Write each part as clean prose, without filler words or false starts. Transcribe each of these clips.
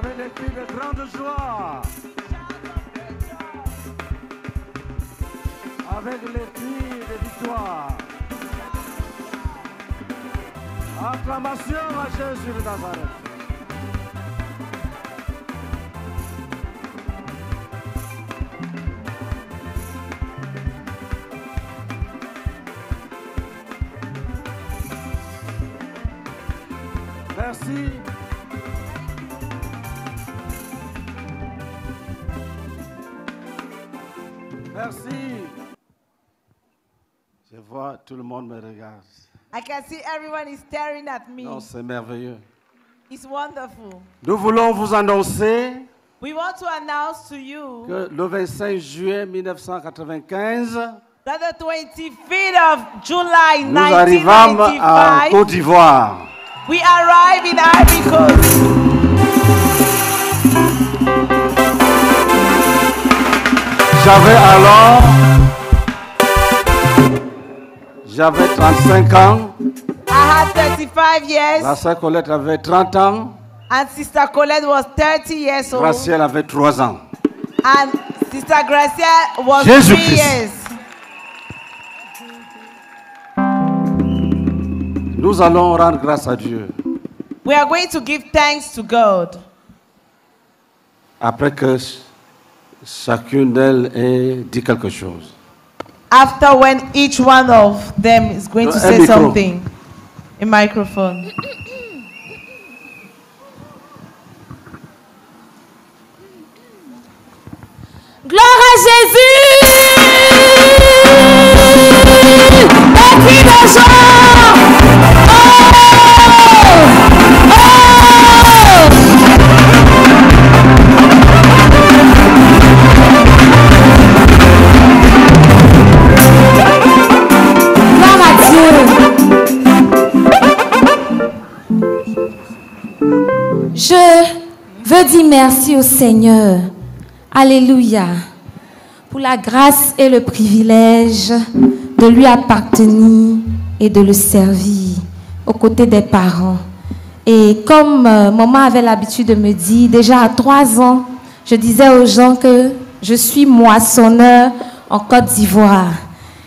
Avec des cris de grande joie. Avec les cris de victoire. Acclamation à Jésus de Nazareth. Merci. Merci. Je vois, tout le monde me regarde. I can see everyone is staring at me. Non, c'est merveilleux. It's wonderful. Nous voulons vous annoncer We want to announce to you que le 25 juillet 1995, that the 25th of July nous arrivons en 1995, Côte d'Ivoire. we arrive in Ivory Coast. J'avais 35 ans. I had 35 years. La sœur Colette avait 30 ans. And Sister Colette was 30 years old. Gracielle avait 3 ans. And Sister Gracia was 3 Jésus-Christ. years. Nous allons rendre grâce à Dieu. We are going to give thanks to God. Après que chacune d'elles ait dit quelque chose. After when each one of them is going to say micro. something. A microphone. Gloire à Jésus! Petit de joie! Gloire à Dieu! Je veux dire merci au Seigneur. Alléluia. Pour la grâce et le privilège de lui appartenir et de le servir aux côtés des parents. Et comme maman avait l'habitude de me dire, déjà à 3 ans, je disais aux gens que je suis moissonneur en Côte d'Ivoire.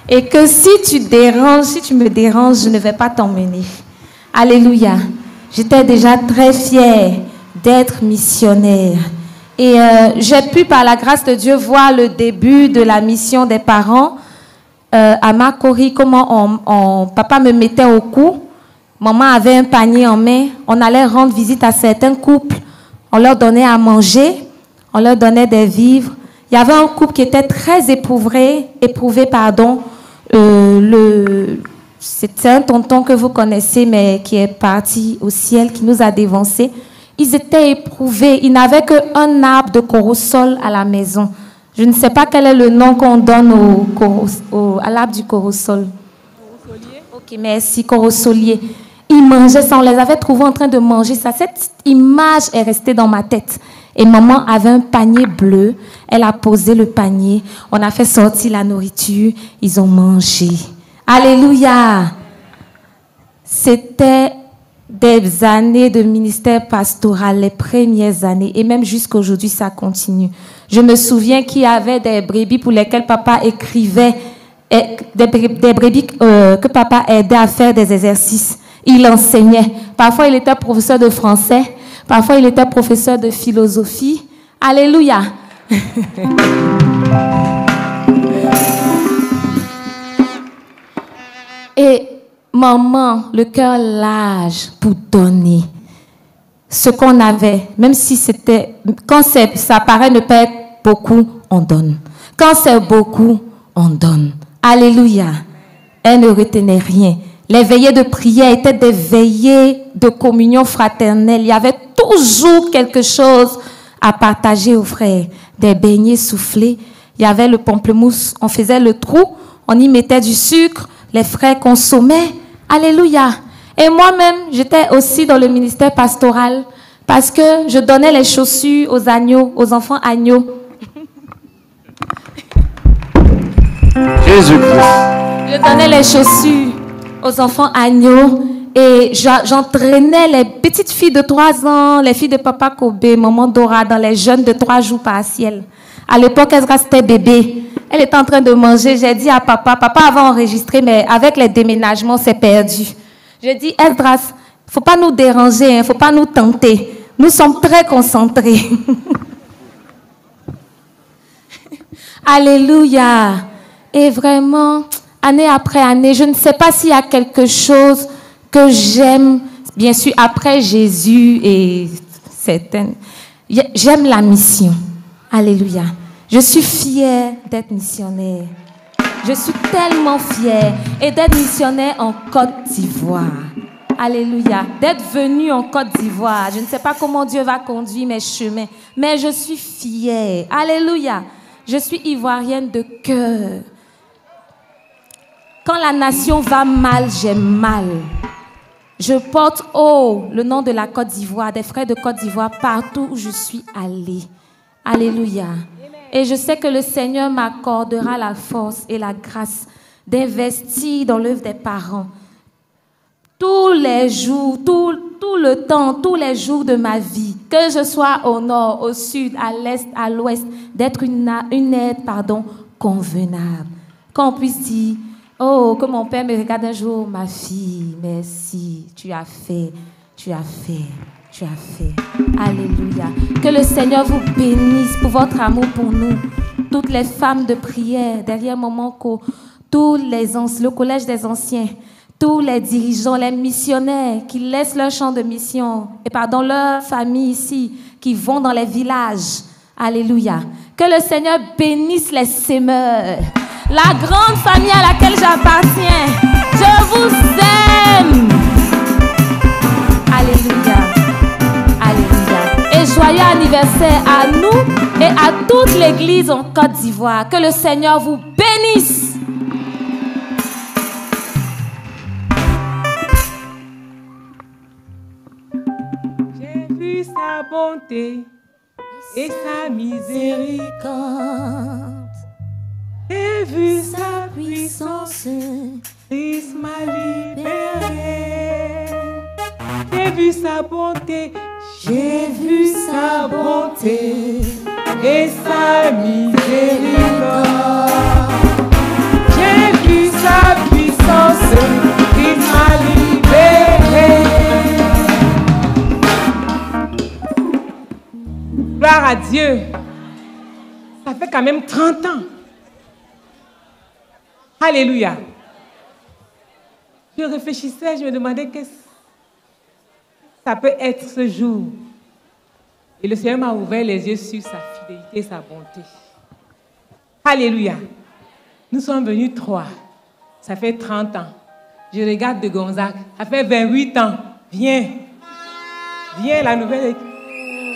Et que si tu me déranges, je ne vais pas t'emmener. Alléluia. J'étais déjà très fière d'être missionnaire. Et j'ai pu, par la grâce de Dieu, voir le début de la mission des parents à Makori, comment papa me mettait au cou. Maman avait un panier en main. On allait rendre visite à certains couples. On leur donnait à manger. On leur donnait des vivres. Il y avait un couple qui était très éprouvé. C'était un tonton que vous connaissez, mais qui est parti au ciel, qui nous a dévancés. Ils étaient éprouvés. Ils n'avaient qu'un arbre de corosol à la maison. Je ne sais pas quel est le nom qu'on donne à l'arbre du corosol. Corosolier. Ok, merci, corosolier. Ils mangeaient ça. On les avait trouvés en train de manger ça. Cette image est restée dans ma tête. Et maman avait un panier bleu. Elle a posé le panier. On a fait sortir la nourriture. Ils ont mangé. Alléluia. C'était des années de ministère pastoral, les premières années, et même jusqu'à aujourd'hui, ça continue. Je me souviens qu'il y avait des brebis pour lesquelles papa écrivait, des brebis que papa aidait à faire des exercices. Il enseignait. Parfois, il était professeur de français, parfois, il était professeur de philosophie. Alléluia. Et maman, le cœur large pour donner ce qu'on avait, même si c'était, quand ça paraît ne pas être beaucoup, on donne. Quand c'est beaucoup, on donne. Alléluia. Elle ne retenait rien. Les veillées de prière étaient des veillées de communion fraternelle. Il y avait toujours quelque chose à partager aux frères. Des beignets soufflés. Il y avait le pamplemousse. On faisait le trou. On y mettait du sucre. Les frères consommaient. Alléluia. Et moi-même, j'étais aussi dans le ministère pastoral parce que je donnais les chaussures aux agneaux, aux enfants agneaux. Jésus-Christ. Je donnais les chaussures aux enfants agneaux Et j'entraînais les petites filles de 3 ans, les filles de Papa Kobe, Maman Dora, dans les jeûnes de 3 jours partiels. À l'époque, Esdras était bébé. Elle était en train de manger. J'ai dit à papa avait enregistré, mais avec les déménagements, c'est perdu. J'ai dit, Esdras, faut pas nous déranger, faut pas nous tenter. Nous sommes très concentrés. Alléluia. Et vraiment, année après année, je ne sais pas s'il y a quelque chose que j'aime, bien sûr, après Jésus et certaines. J'aime la mission. Alléluia. Je suis fière d'être missionnaire. Je suis tellement fière et d'être missionnaire en Côte d'Ivoire. Alléluia. D'être venue en Côte d'Ivoire. Je ne sais pas comment Dieu va conduire mes chemins, mais je suis fière. Alléluia. Je suis ivoirienne de cœur. Quand la nation va mal, j'ai mal. Je porte haut le nom de la Côte d'Ivoire, des frères de Côte d'Ivoire, partout où je suis allée. Alléluia. Et je sais que le Seigneur m'accordera la force et la grâce d'investir dans l'œuvre des parents. Tous les jours, tout le temps, tous les jours de ma vie, que je sois au nord, au sud, à l'est, à l'ouest, d'être une aide, convenable. Qu'on puisse dire, oh, que mon père me regarde un jour, ma fille, merci, tu as fait. Alléluia. Que le Seigneur vous bénisse pour votre amour pour nous. Toutes les femmes de prière, derrière Momoko, le collège des anciens, tous les dirigeants, les missionnaires qui laissent leur champ de mission et leur famille ici, qui vont dans les villages. Alléluia. Que le Seigneur bénisse les semeurs. La grande famille à laquelle j'appartiens. Je vous aime. Alléluia. Alléluia. Et joyeux anniversaire à nous et à toute l'église en Côte d'Ivoire. Que le Seigneur vous bénisse. J'ai vu sa bonté et sa miséricorde. J'ai vu sa puissance, Christ m'a libéré. J'ai vu sa bonté, j'ai vu sa bonté et sa miséricorde. J'ai vu sa puissance, Christ m'a libéré. Gloire à Dieu. Ça fait quand même 30 ans. Alléluia. Je réfléchissais, je me demandais qu'est-ce que ça peut être ce jour. Et le Seigneur m'a ouvert les yeux sur sa fidélité et sa bonté. Alléluia. Nous sommes venus 3. Ça fait 30 ans. Je regarde de Gonzague. Ça fait 28 ans. Viens. Viens, la nouvelle équipe.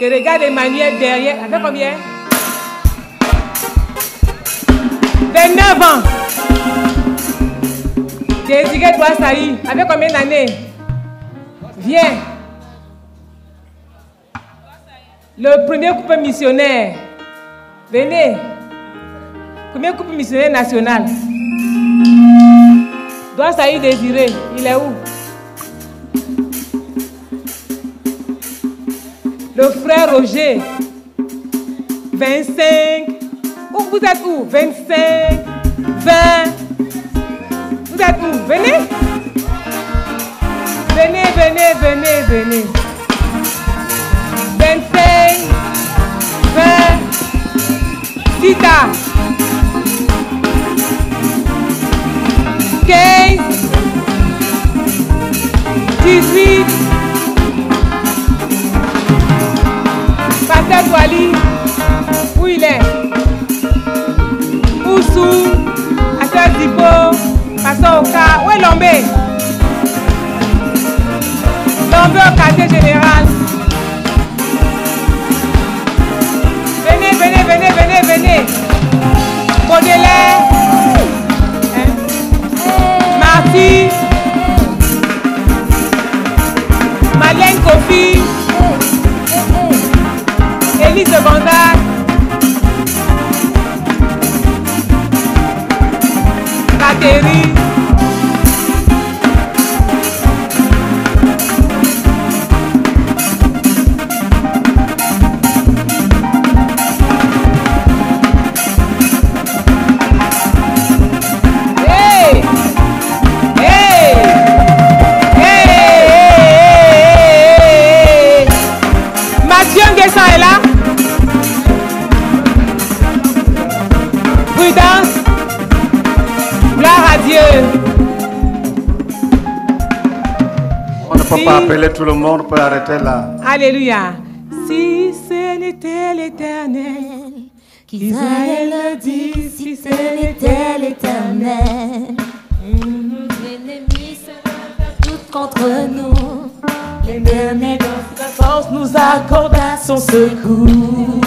Je regarde Emmanuel derrière. Ça fait combien? 29 ans. Désiré toi, Saïd. Avec combien d'années? Viens. Le premier couple missionnaire. Venez. Premier couple missionnaire national. Doit Saïd Désiré. Il est où? Le frère Roger. 25. Vous êtes où? 25. 20. Vous êtes où? Venez. Venez. 25, 20, Sita, 15, 18, Pasteur Douali, où il est? Oussou, Pasteur Zibo, Pasteur Oka, où est Lombé? Lombé au quartier général. Venez. Baudelaire. Marty. Madeleine Kofi. Élise de Gonzague. Catherine. appeler tout le monde pour arrêter là. Alléluia. Si ce n'était l'Éternel, qu'Israël le dit, si ce n'était l'Éternel, L'ennemi se lève tout contre nous. l'Éternel dans sa force nous accorda son secours.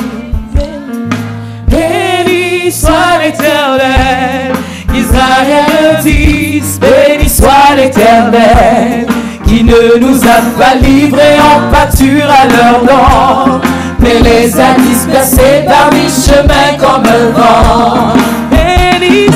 Béni soit l'Éternel, qu'Israël le dise, béni soit l'Éternel, qui ne nous a pas livrés en pâture à leur nom, mais les a dispersés par mi-chemin comme un vent. Béni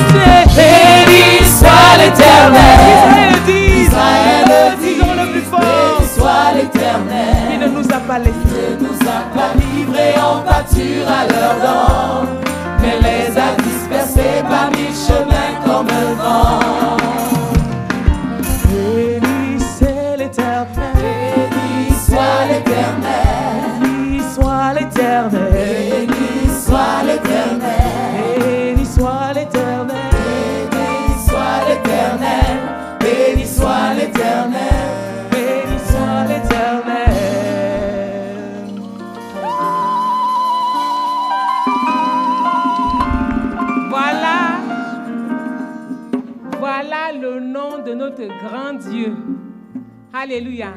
soit l'Éternel, Israël le dit, le plus fort. Béni soit l'Éternel, qui ne nous a pas laissés, ne nous a pas livrés en pâture à leur nom, mais les a dispersés par mi-chemin comme un vent. Béni soit l'Éternel, béni soit l'Éternel, béni soit l'Éternel, béni soit l'Éternel, béni soit l'Éternel, béni soit l'Éternel, béni soit l'Éternel, béni soit l'Éternel. Voilà le nom de notre grand Dieu. Alléluia.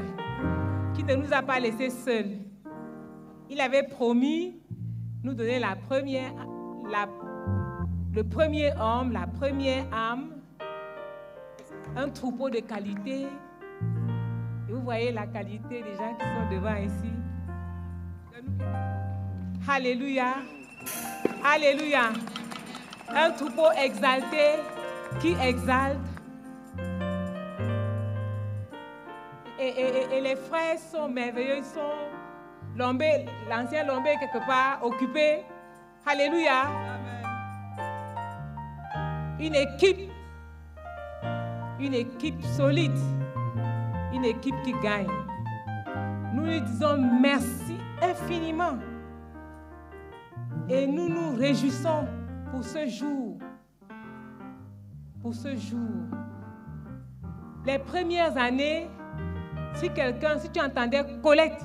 Qui ne nous a pas laissés seuls. Il avait promis nous donner le premier homme, la première âme, un troupeau de qualité. Et vous voyez la qualité des gens qui sont devant ici. Alléluia. Alléluia. Un troupeau exalté qui exalte. Et les frères sont merveilleux. Ils sont l'ancien Lombé quelque part occupé. Alléluia. Une équipe solide, une équipe qui gagne. Nous lui disons merci infiniment et nous nous réjouissons pour ce jour. Pour ce jour. Les premières années, si tu entendais collecte,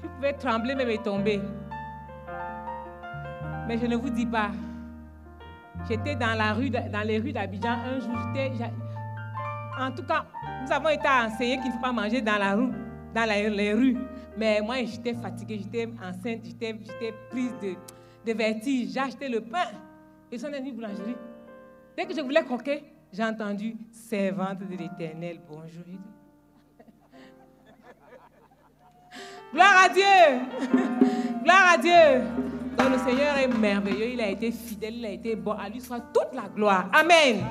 tu pouvais trembler même et tomber. Mais je ne vous dis pas. J'étais dans les rues d'Abidjan un jour. En tout cas, nous avons été enseignés qu'il ne faut pas manger dans les rues. Mais moi, j'étais fatiguée, j'étais enceinte, j'étais prise de vertige. J'ai acheté le pain et son une boulangerie. Dès que je voulais croquer, j'ai entendu « Servante de l'Éternel, bonjour ». Gloire à Dieu. Gloire à Dieu. Donc le Seigneur est merveilleux, il a été fidèle, il a été bon. À lui soit toute la gloire. Amen.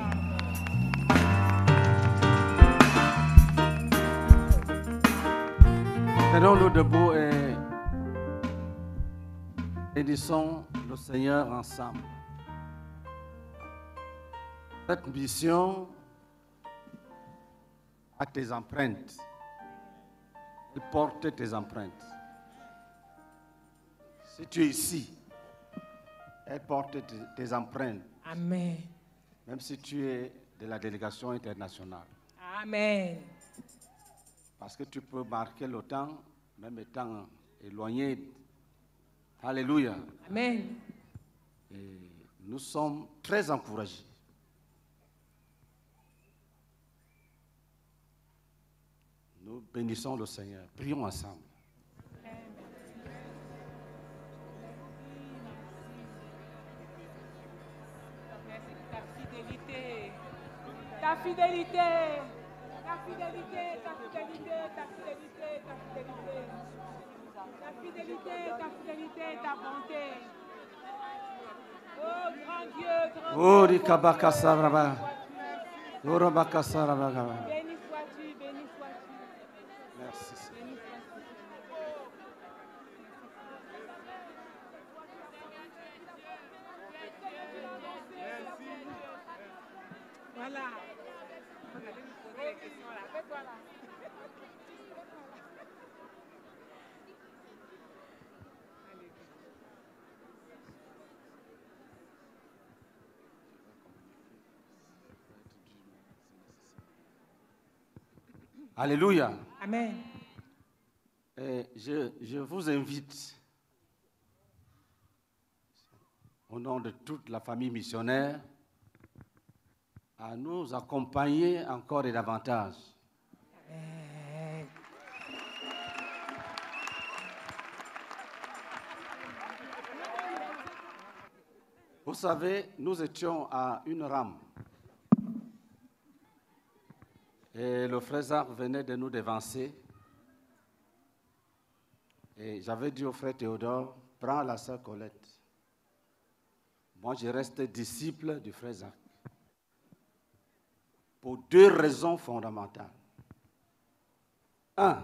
Tenons-nous debout et bénissons le Seigneur ensemble. Cette mission a tes empreintes. Elle porte tes empreintes. Si tu es ici, elle porte tes empreintes. Amen. Même si tu es de la délégation internationale. Amen. Parce que tu peux marquer le temps, même étant éloigné. Alléluia. Amen. Et nous sommes très encouragés. Nous bénissons le Seigneur. Prions ensemble. Ta fidélité, ta fidélité, ta fidélité, ta fidélité, ta fidélité, ta fidélité, ta fidélité, ta bonté. Oh grand Dieu, grand Dieu. Oh, Rikabakasaraba. Oh, Rabakasaraba. Béni sois-tu, béni sois-tu. Merci. Béni sois-tu. Voilà. Vous allez me poser les questions là. Fais-toi là. Alléluia. Amen. Et je vous invite, au nom de toute la famille missionnaire, à nous accompagner encore et davantage. Amen. Vous savez, nous étions à une rame. Et le frère Zach venait de nous dévancer. Et j'avais dit au frère Théodore, prends la sœur Colette. Moi, je reste disciple du frère Zach. Pour deux raisons fondamentales. Un,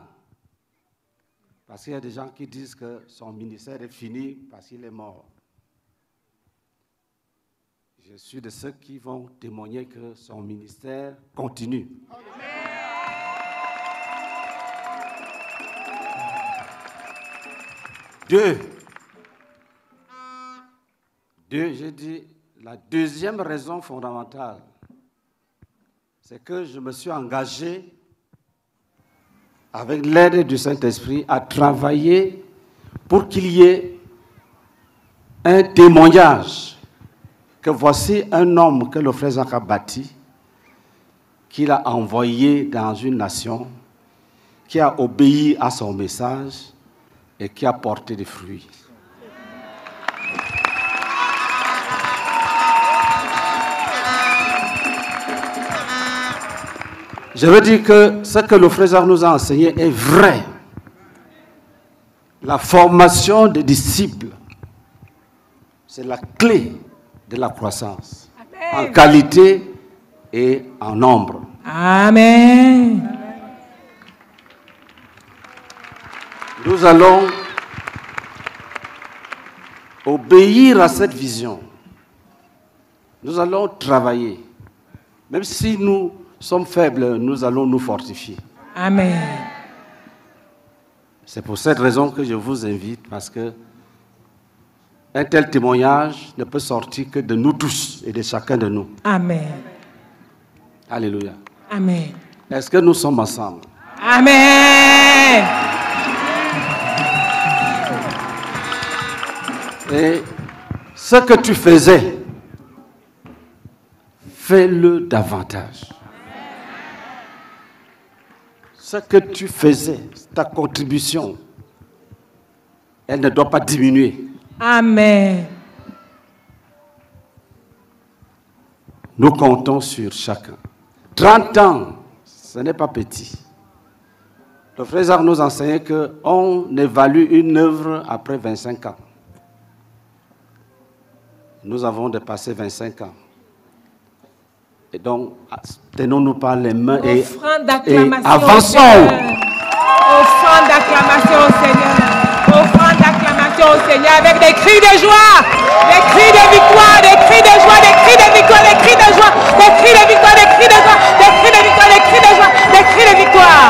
parce qu'il y a des gens qui disent que son ministère est fini parce qu'il est mort. Je suis de ceux qui vont témoigner que son ministère continue. Deux, j'ai dit, la deuxième raison fondamentale, c'est que je me suis engagé, avec l'aide du Saint-Esprit, à travailler pour qu'il y ait un témoignage que voici un homme que le frère Zach a bâti, qu'il a envoyé dans une nation, qui a obéi à son message et qui a porté des fruits. Je veux dire que ce que le frère Zach nous a enseigné est vrai. La formation des disciples, c'est la clé de la croissance. Amen. En qualité et en nombre. Amen. Nous allons obéir à cette vision. Nous allons travailler. Même si nous sommes faibles, nous allons nous fortifier. Amen. C'est pour cette raison que je vous invite, parce que un tel témoignage ne peut sortir que de nous tous et de chacun de nous. Amen. Alléluia. Amen. Est-ce que nous sommes ensemble? Amen. Et ce que tu faisais, fais-le davantage. Ce que tu faisais, ta contribution, elle ne doit pas diminuer. Amen. Nous comptons sur chacun. 30 ans, ce n'est pas petit. Le frère Zach nous enseignait qu'on évalue une œuvre après 25 ans. Nous avons dépassé 25 ans. Et donc, tenons-nous par les mains et avançons. Offrande d'acclamation au Seigneur. Offrande d'acclamation au Seigneur avec des cris de joie, des cris de victoire, des cris de joie, des cris de victoire, des cris de joie, des cris de victoire, des cris de joie, des cris de victoire, des cris de joie, des cris de victoire.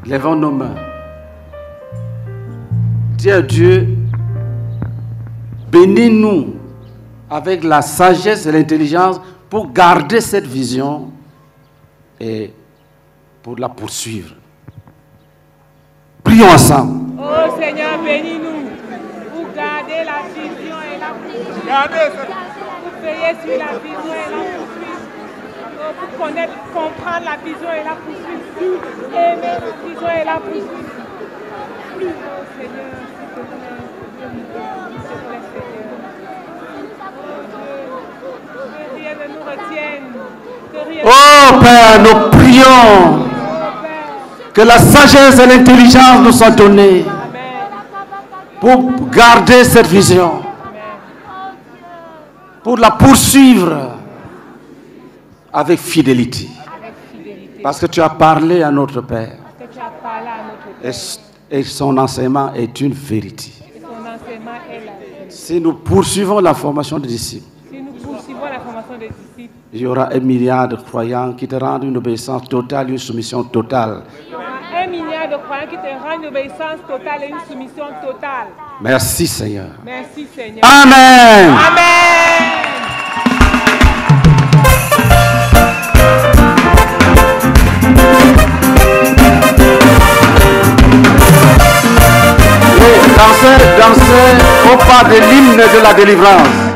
Lèvons nos mains. Dis à Dieu, bénis-nous avec la sagesse et l'intelligence pour garder cette vision et pour la poursuivre. Prions ensemble. Oh Seigneur, bénis-nous pour garder la vision et la poursuivre. Pour veiller sur la vision et la poursuivre. Pour connaître, comprendre la vision et la poursuivre. Aimer la vision et la poursuivre. Oh Seigneur, s'il te plaît, Seigneur. Que rien ne nous retienne. Oh Père, nous prions que la sagesse et l'intelligence nous soient données pour garder cette vision, pour la poursuivre avec fidélité. Parce que tu as parlé à notre Père. Et son enseignement est une vérité. Si nous poursuivons la formation des disciples, il y aura 1 milliard de croyants qui te rendent une obéissance totale, une soumission totale. Il y aura 1 milliard de croyants qui te rendent une obéissance totale et une soumission totale. Merci Seigneur. Merci Seigneur. Amen. Amen. Dansez au pas de l'hymne de la délivrance.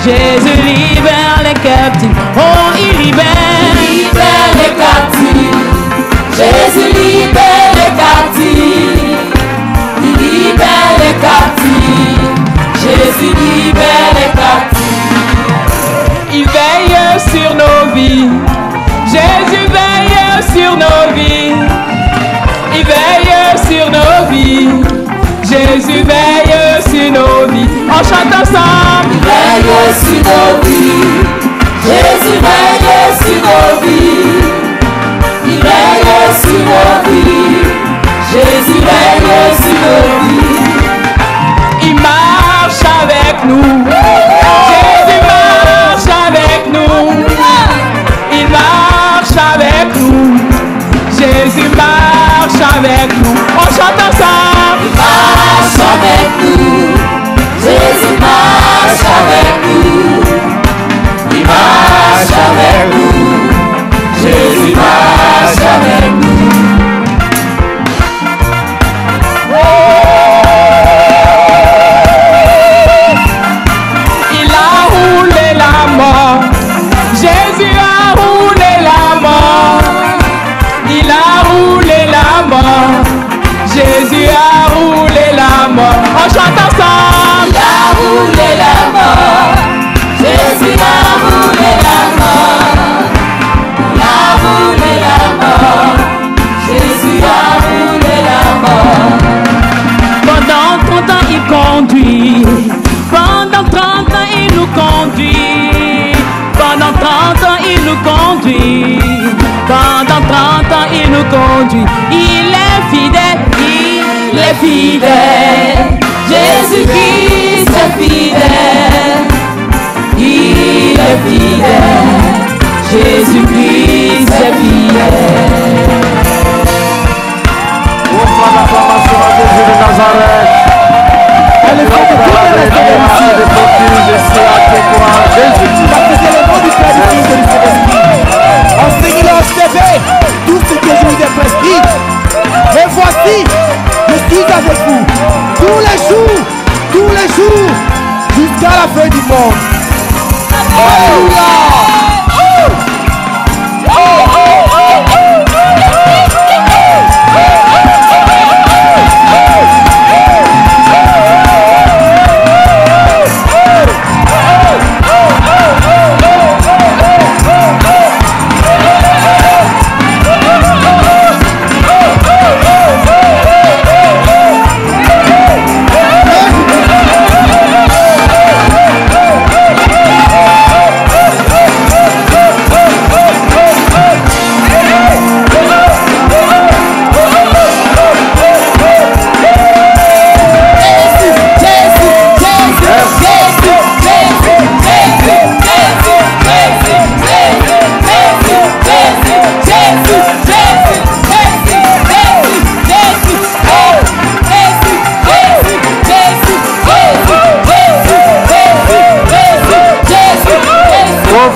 Jésus libère les captifs. Oh, il libère les captifs. Jésus libère les captifs. Il libère les captifs. Jésus libère les captifs. Il veille sur nos vies. Jésus veille sur nos vies. Il veille sur nos vies. Jésus veille sur nos vies. On chante ensemble. Il veille sur nos vies. Jésus veille sur nos vies. Il veille sur nos vies. Jésus veille sur nos vies. Il marche avec nous. Jésus marche avec nous. Il marche avec nous. Jésus marche avec nous. On chante ensemble. Il marche avec nous. Jésus marche avec nous. Il marche avec nous. Jésus marche avec nous. Il a roulé la mort. Jésus a roulé la mort. Il a roulé la mort. Jésus a roulé la mort. On chante ensemble. Il a roulé la mort. Jésus a roulé la mort. Il a roulé la mort. Jésus a roulé la mort. Pendant 30 ans il conduit. Pendant 30 ans il nous conduit. Pendant 30 ans il nous conduit. Pendant 30 ans il nous conduit. Il est fidèle. Il est fidèle. Jésus-Christ est fidèle. Il est fidèle. Jésus-Christ est fidèle. Pour l'acclamation à Jésus de Nazareth. Elle est faite de toute la restauration. Parce que c'est le nom du Père du Fils et du Saint-Esprit. Enseignez-le, observez tout ce que je vous ai prescrit. Et voici, je suis avec vous tous les jours, jusqu'à la fin du monde. Alléluia.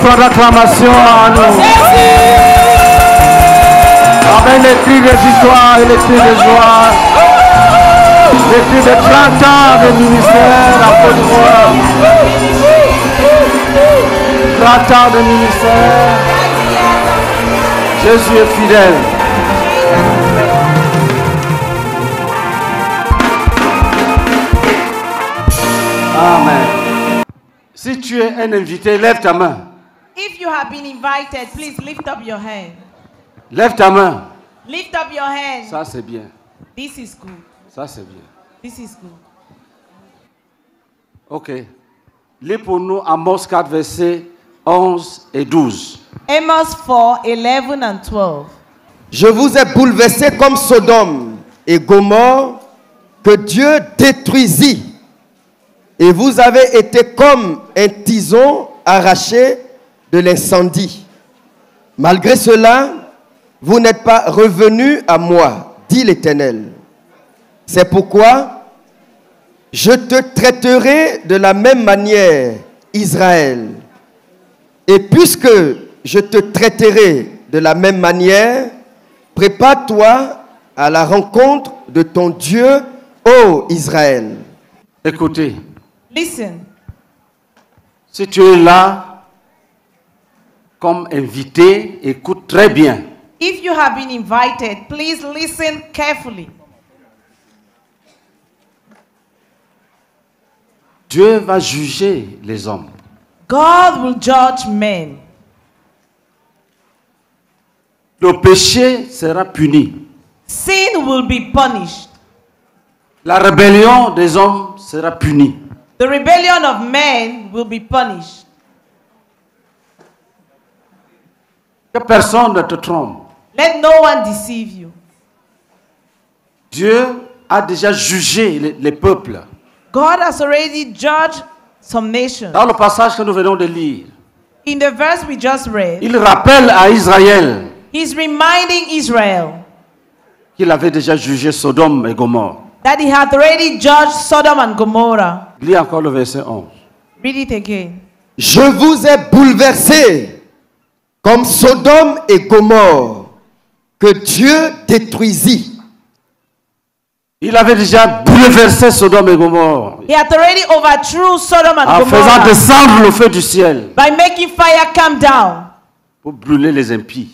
son d'acclamation à nous. Avec les cris de victoire et les cris de joie. Les cris de 30 ans de ministère en Côte d'Ivoire. 30 ans de ministère. Jésus est fidèle. Amen. Si tu es un invité, lève ta main. If you have been invited, please lift up your hand. Lève ta main. Lift up your hand. Ça, c'est bien. This is good. Ça, c'est bien. This is good. Ok. Lis pour nous Amos 4, versets 11 et 12. Amos 4, 11 and 12. Je vous ai bouleversé comme Sodome et Gomorrhe que Dieu détruisit. Et vous avez été comme un tison arraché de l'incendie. Malgré cela, vous n'êtes pas revenus à moi, dit l'Éternel. C'est pourquoi je te traiterai de la même manière, Israël. Et puisque je te traiterai de la même manière, prépare-toi à la rencontre de ton Dieu, ô Israël. Écoutez, Listen. si tu es là comme invité, écoute très bien. If you have been invited, please listen carefully. Dieu va juger les hommes. God will judge men. Le péché sera puni. Sin will be punished. La rébellion des hommes sera punie. The rebellion of men will be punished. Que personne ne te trompe. Let no one deceive you. Dieu a déjà jugé les peuples. God has already judged some nations. Dans le passage que nous venons de lire, In the verse we just read, il rappelle à Israël he's reminding Israel qu'il avait déjà jugé Sodome et Gomorrhe. that he had already judged Sodom and Gomorrah. Lis encore le verset 11. Read it again. Je vous ai bouleversés comme Sodome et Gomorrhe que Dieu détruisit. Il avait déjà bouleversé Sodome et Gomorrhe He had already overthrew Sodom and en faisant Gomorrah descendre le feu du ciel by making fire come down pour brûler les impies.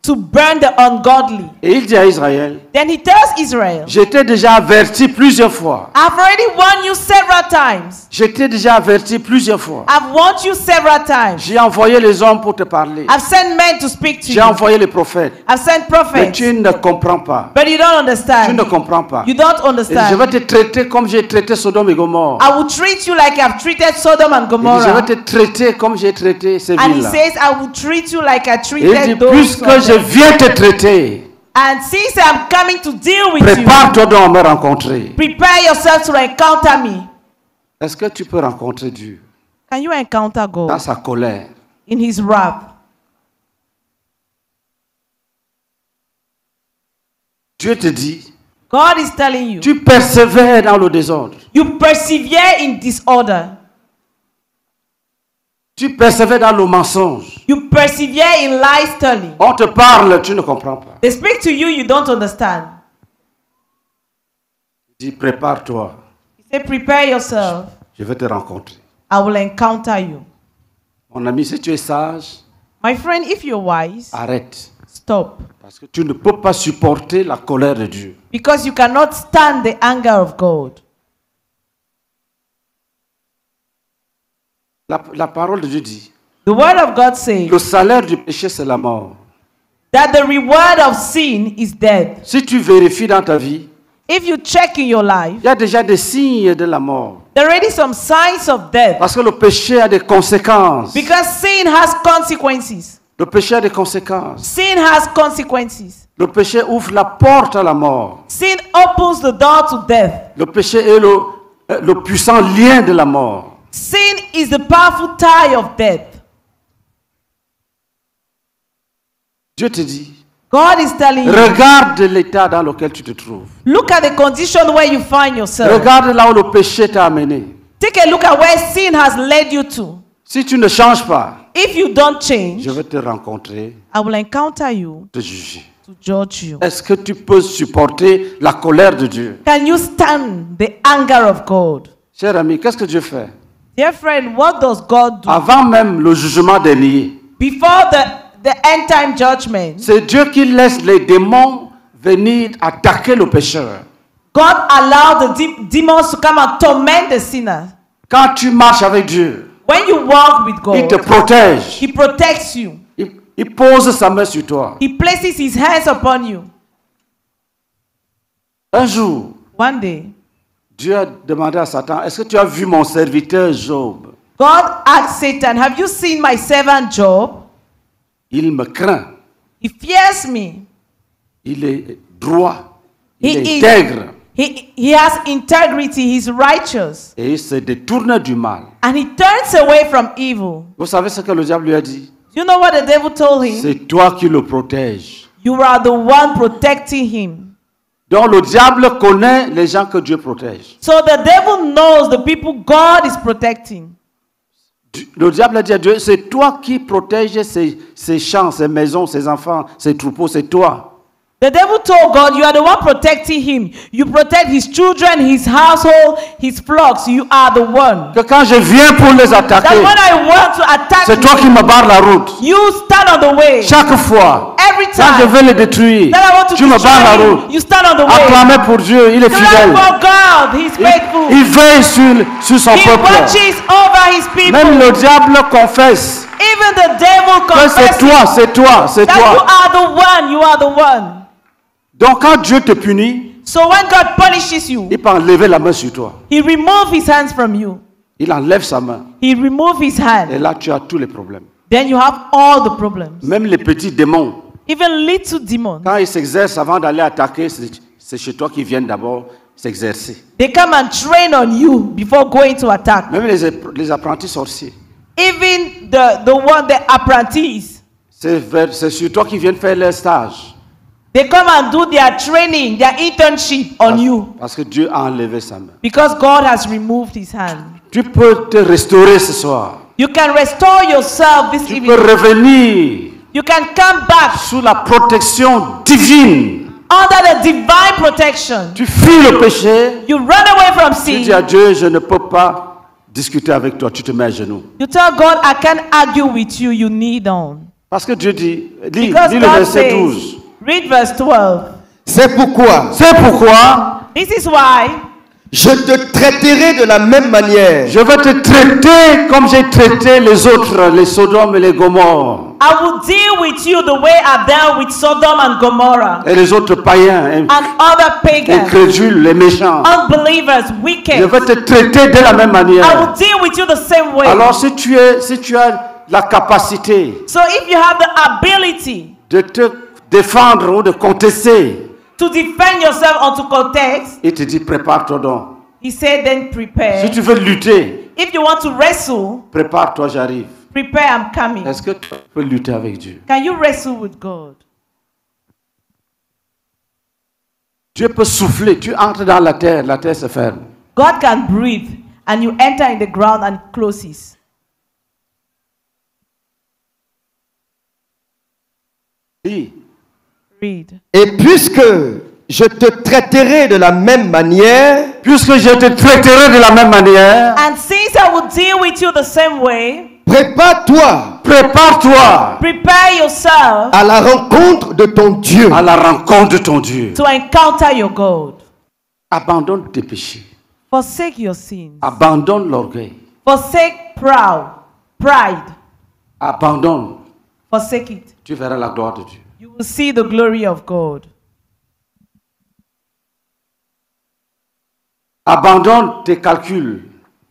to burn the ungodly. Et il dit à Israël, Then he tells Israel, j'étais déjà averti plusieurs fois. I've already warned you several times. J'étais déjà averti plusieurs fois. I've warned you several times. J'ai envoyé les hommes pour te parler. I've sent men to speak to J'ai you. envoyé les prophètes. I've sent Mais prophets. tu ne comprends pas. But you don't Tu ne understand. comprends pas. You don't Et je understand. vais te traiter comme j'ai traité Sodome et Gomorrhe. I will treat you like I've treated Sodom and Il dit, je vais Gomorrah. te traiter comme j'ai traité ces And he villes-là. says, I will treat you like I Et il treated dit, those. puisque of je them. viens te traiter, And since I'm coming to deal with you, prépare-toi donc à me rencontrer. prepare yourself to encounter me. Est-ce que tu peux rencontrer Dieu Can you encounter dans God sa colère? in his wrath? Dieu te dit, God is telling you, tu persévères dans le désordre. you persevere in disorder. Tu persévères dans le mensonge. You persevere in lies telling. On te parle, tu ne comprends pas. They speak to you, you don't understand. Il dit, prépare-toi, He said, prepare yourself. je vais te rencontrer. I will encounter you. Mon ami, si tu es sage, My friend, if you're wise, arrête. stop. Parce que tu ne peux pas supporter la colère de Dieu. Because you cannot stand the anger of God. La parole de Dieu dit, The word of God says le salaire du péché, c'est la mort. that the reward of sin is death. Si tu vérifies dans ta vie, If you check in your life, il y a déjà des signes de la mort. there are already some signs of death. Parce que le péché a des conséquences. Because sin has consequences. Le péché a des conséquences. Sin has consequences. Le péché ouvre la porte à la mort. Sin opens the door to death. Le péché est le puissant lien de la mort. Sin is the powerful tie of death. Dieu te dit, God is telling you, regarde l'état dans lequel tu te trouves. look at the condition where you find yourself. Regarde là où le péché t'a amené. Take a look at where sin has led you to. Si tu ne changes pas, If you don't change, je vais te rencontrer, I will encounter you te juger. to judge you. Est-ce que tu peux supporter la colère de Dieu? Can you stand the anger of God? Cher ami, qu'est-ce que Dieu fait? Dear friend, what does God do? Avant même le jugement dernier, Before the end time judgment, c'est Dieu qui laisse les démons venir attaquer le pécheur. God allowed the demons to come and torment the sinner. Quand tu marches avec Dieu, When you walk with il te God, protège. He protects you. Il pose sa main sur toi. He places His hands upon you. Un jour, One day, Dieu a demandé à Satan, est-ce que tu as vu mon serviteur Job? God asked Satan, have you seen my servant Job? Il me craint. He fears me. Il est droit. Il He est is- intègre. He has integrity. He's righteous. Et il se détourne du mal. And he turns away from evil. Vous savez ce que le diable lui a dit? You know what the devil told him? C'est toi qui le protèges. You are the one protecting him. Donc le diable connaît les gens que Dieu protège. So the devil knows the people God is protecting. Le diable a dit à Dieu, c'est toi qui protèges ses champs, ses maisons, ses enfants, ses troupeaux, c'est toi. The devil told God, you are the one protecting him. You protect his children, his household, his flocks. You are the one. Que quand je viens pour les That attaquer, when I want to attack c'est toi qui me barres la route. you stand on the way. Chaque fois, Every quand je time veux les détruire, that I want to tu me barres la destroy route. him, you stand on the way. Acclamez pour Dieu, il est Clap fidèle. for God, He's faithful. Il veille sur son He peuple. watches over His people. Même le diable confesse Even the devil que c'est confesses toi, c'est toi, c'est that you toi. are the one. You are the one. Donc quand Dieu te punit, So when God punishes you, il peut enlever la main sur toi. He removes His hands from you. Il enlève sa main. He removes His Et hand. là, tu as tous les problèmes. Then you have all the problems. Même les petits démons, Even little demons, quand ils s'exercent avant d'aller attaquer, c'est chez toi qu'ils viennent d'abord s'exercer. they come and train on you before going to attack. Même les apprentis sorciers. Even the apprentice, C'est sur toi qu'ils viennent faire leur stage. they come and do their training, their internship on you Parce que Dieu a enlevé sa main. because God has removed His hand. Tu peux te restaurer ce soir. You can restore yourself this Tu peux evening. revenir You can come back sous la protection divine. under the divine protection. Tu fuis le péché. You run away from Tu dis à sin. Dieu, je ne peux pas discuter avec toi. Tu te mets à genoux. You tell God, I can't argue with you. You kneel down. Parce que Dieu dit, lis Because le God verset says, 12. read verse 12. C'est pourquoi C'est pourquoi This is why je te traiterai de la même manière je vais te traiter comme j'ai traité les autres, les Sodome et les Gomorres, I will deal with you the way I dealt with Sodom and Gomorrah et les autres païens, and other pagans, incrédules, les méchants. unbelievers, Je wicked. vais te traiter de la même I will manière. deal with you the same way. Alors si tu as la capacité So if you have the ability de te défendre ou de contester, to defend yourself or to contest, il te dit prépare-toi donc. he said then prepare. Si tu veux lutter, If you want to wrestle, prépare-toi, j'arrive. prepare, I'm coming. Est-ce que tu peux lutter avec Dieu? Can you wrestle with God? Dieu peut souffler, tu entres dans la terre se ferme. God can breathe and you enter in the ground and it closes. Lis. Read. et puisque je te traiterai de la même manière, Puisque je te traiterai de la même manière, And since I will deal with you the same way, prépare-toi prépare-toi prepare yourself à la rencontre de ton Dieu. à la rencontre de ton Dieu. to encounter your God. Abandonne tes péchés. Forsake your sins. Abandonne l'orgueil. Forsake pride. Abandonne. Forsake it. Tu verras la gloire de Dieu. You will see the glory of God. Abandonne tes calculs.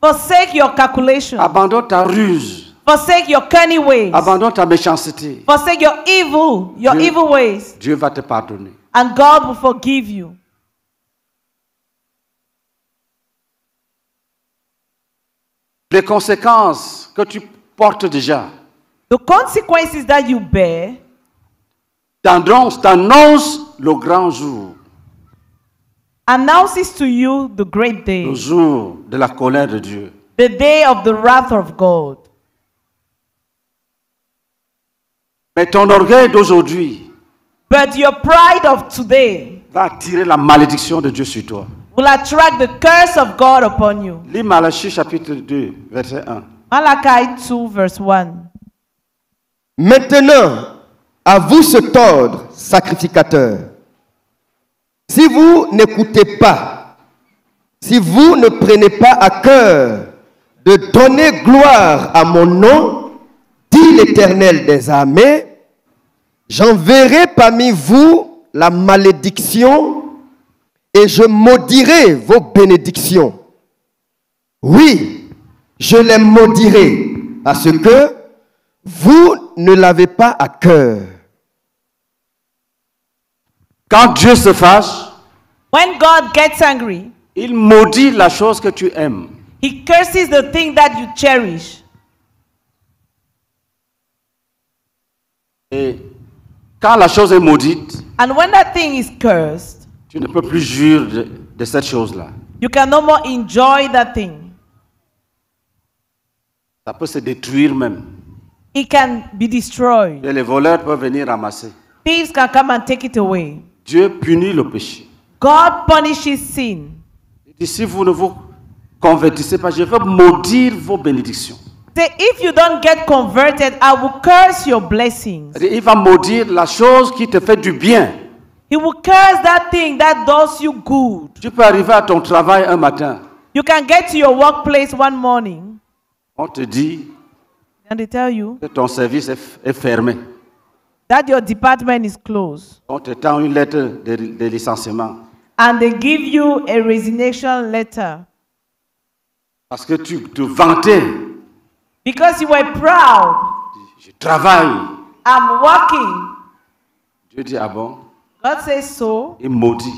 Forsake your calculation. Abandonne ta ruse. Forsake your cunning ways. Abandonne ta méchanceté. Forsake your Dieu- evil ways. Dieu va te pardonner. And God will forgive you. Les conséquences que tu portes déjà The consequences that you bear t'annoncent le grand jour, announces to you the great day, le jour de la colère de Dieu. the day of the wrath of God. Mais ton orgueil d'aujourd'hui But your pride of today va attirer la malédiction de Dieu sur toi. will attract the curse of God upon you. Lis Malachie chapitre 2, verset 1. Malachi 2 verse 1. Maintenant, à vous cet ordre, sacrificateur. Si vous n'écoutez pas, si vous ne prenez pas à cœur de donner gloire à mon nom, dit l'Éternel des armées, j'enverrai parmi vous la malédiction et je maudirai vos bénédictions. Oui, je les maudirai parce que vous ne l'avez pas à cœur. Quand Dieu se fâche, When God gets angry, il maudit la chose que tu aimes. he curses the thing that you cherish. Et quand la chose est maudite, And when that thing is cursed, tu ne peux plus jurer de cette chose-là. you can no more enjoy that thing. Ça peut se détruire même. It can be destroyed. Et les voleurs peuvent venir ramasser. Thieves can come and take it away. Dieu punit le péché. God punishes sin. Il dit, si vous ne vous convertissez pas, je vais maudire vos bénédictions. Say, if you don't get converted, I will curse your blessings. C'est-à-dire, il va maudire la chose qui te fait du bien. He will curse that thing that does you good. Tu peux arriver à ton travail un matin. You can get to your workplace one morning On te dit and they tell you que ton service est fermé. that your department is closed. On te tend une lettre de licenciement. And they give you a resignation letter Parce que tu te vantais. because you were proud. Je travaille. I'm working. Dieu dit, ah bon? God says so. Il maudit.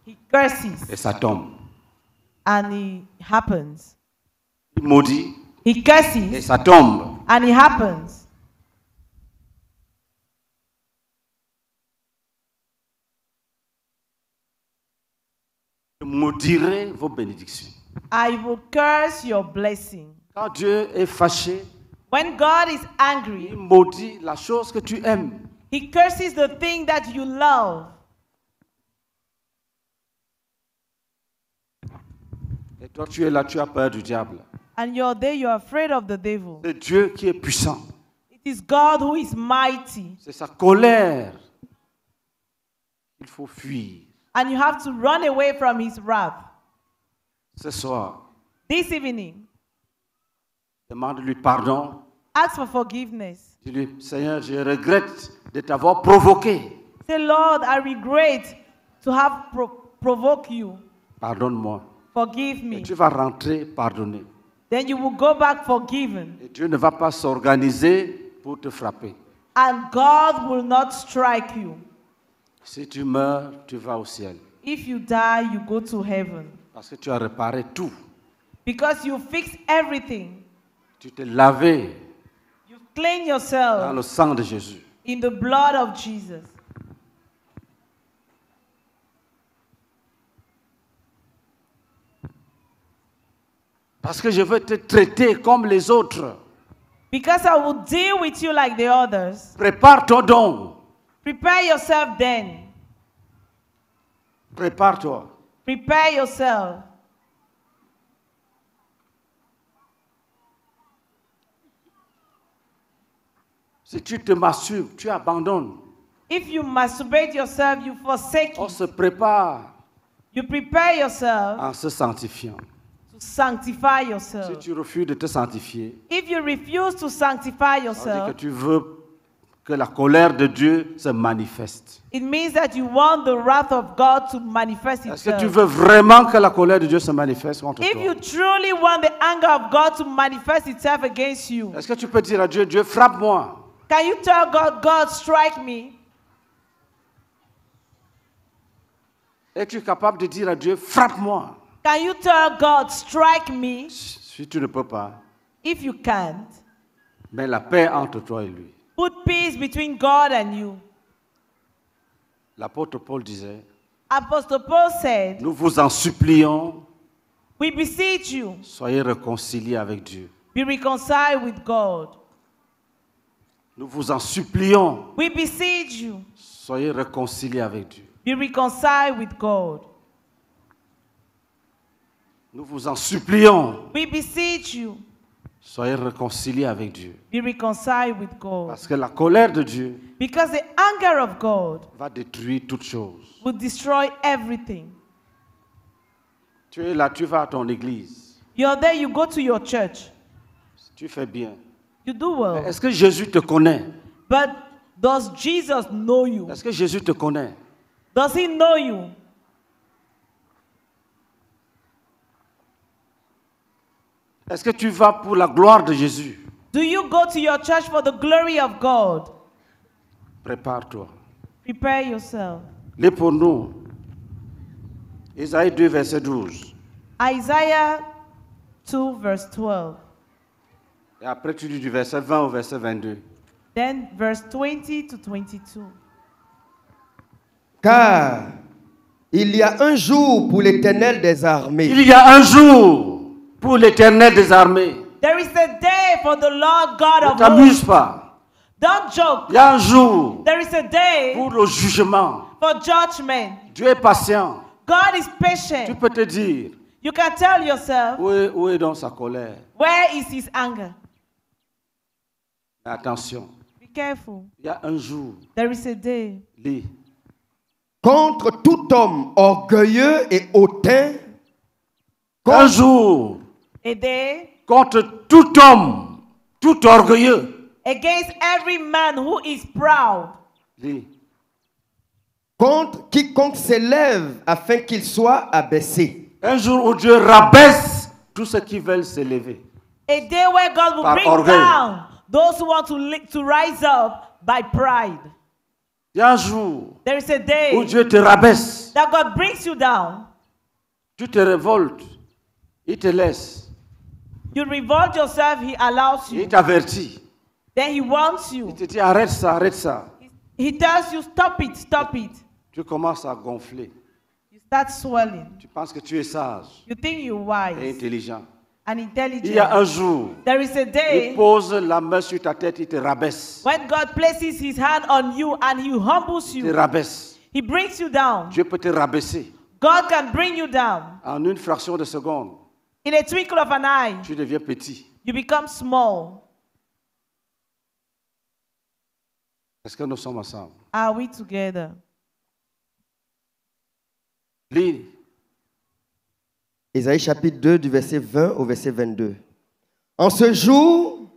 He curses. Et ça tombe. And it happens. Il maudit. He Et curses. ça tombe. And it happens. Je maudirai vos bénédictions. I will curse your blessing. Quand Dieu est fâché, When God is il angry, maudit la chose que tu aimes. he curses the thing that you love. Et toi, tu es là, tu as peur du diable. And you're there, you're afraid of the devil. C'est Dieu qui est puissant. It is God who is mighty. C'est sa colère. Il faut fuir. And you have to run away from his wrath. Ce soir, This evening, demande-lui pardon. ask for forgiveness. Dis-lui, Seigneur, je regrette de t'avoir provoqué. Say, Lord, I regret to have provoked you. Pardonne-moi. Forgive Et me. tu vas rentrer pardonné. Then you will go back forgiven. Et Dieu ne va pas s'organiser pour te frapper. And God will not strike you. Si tu meurs, tu vas au ciel. If you die, you go to heaven. Parce que tu as réparé tout. Because you fix everything. Tu t'es lavé You clean dans yourself le sang de Jésus. in the blood of Jesus. Parce que je veux te traiter comme les autres. Because I will deal with you like the others. Prépare ton don. Prepare yourself then. Prépare-toi. Prepare yourself. Si tu te masturbes, tu abandonnes. If you masturbate yourself, you forsake On it. se prépare You prepare yourself en se sanctifiant. to sanctify Si yourself. tu refuses de te sanctifier, If you refuse to sanctify ça veut dire que yourself, tu veux que la colère de Dieu se manifeste. it means that you want the wrath of God to manifest Est-ce que tu itself. veux vraiment que la colère de Dieu se manifeste contre If toi? you truly want the anger of God to manifest itself against you, Est-ce que tu peux dire à Dieu, Dieu, frappe-moi? can you tell God, God, strike me? Es-tu capable de dire à Dieu, frappe-moi? Can you tell God, strike me? Si tu ne peux pas, If you can't, mets la paix entre toi et lui. put peace between God and you. L'apôtre Paul disait, Apostle Paul said, nous vous en supplions, we beseech you, soyez réconciliés avec Dieu. be reconciled with God. Nous vous en supplions, We beseech you, soyez réconciliés avec Dieu. be reconciled with God. Nous vous en supplions, We beseech you, soyez réconciliés avec Dieu. be reconciled with God. Parce que la colère de Dieu Because the anger of God va détruire toutes choses. will destroy everything. Tu es là, tu vas à ton église. You're there, you go to your church. Tu fais bien. You do well. Est-ce que Jésus te connaît? But does Jesus know you? Est-ce que Jésus te connaît? Does he know you? Est-ce que tu vas pour la gloire de Jésus? Do you go to your church for the glory of God? Prépare-toi. Prepare yourself. Lis pour nous. Isaïe 2, verset 12. Isaiah 2, verse 12. Et après, tu lis du verset 20 au verset 22. Then verse 20 to 22. Car il y a un jour pour l'Éternel des armées. Il y a un jour pour l'Éternel des armées. There is a day for the Lord God Ne of t'amuse hosts. pas. Don't joke. Il y a un jour There is a day pour le jugement. for judgment. Dieu est patient. God is Tu patient. peux te dire, You can tell yourself, où est donc sa colère? where is his anger? Mais attention, Be careful. il y a un jour, There is a day lis, Contre tout homme orgueilleux et hautain. un jour a day contre tout homme, tout orgueilleux. against every man who is proud, Lis, Contre quiconque s'élève afin qu'il soit abaissé. un jour où Dieu rabaisse tous ceux qui veulent s'élever. a day where God will Par bring orgueil. down those who want to rise up by pride. Il y a un jour There is a où day Dieu te rabaisse. that God brings you down. Tu te révoltes. Il te laisse. You revolt yourself, he allows Il you. t'avertit. Then he wants Il you. te dit arrête ça, arrête ça. He tells you, stop it, stop it. Tu commences à gonfler. You start swelling. Tu penses que tu es sage You think you're et wise intelligent. and Il y a intelligent. un jour, There is a il day pose la main sur ta tête, il te rabaisse. when God places his hand on you and he humbles Il te you. rabaisse. He brings you down. Dieu peut te rabaisser. God can bring you down. En une fraction de seconde, In a twinkle of an eye, tu deviens petit. you become small. Est-ce que nous sommes ensemble? Are we together? Lis. Ésaïe chapitre 2 du verset 20 au verset 22. En ce jour,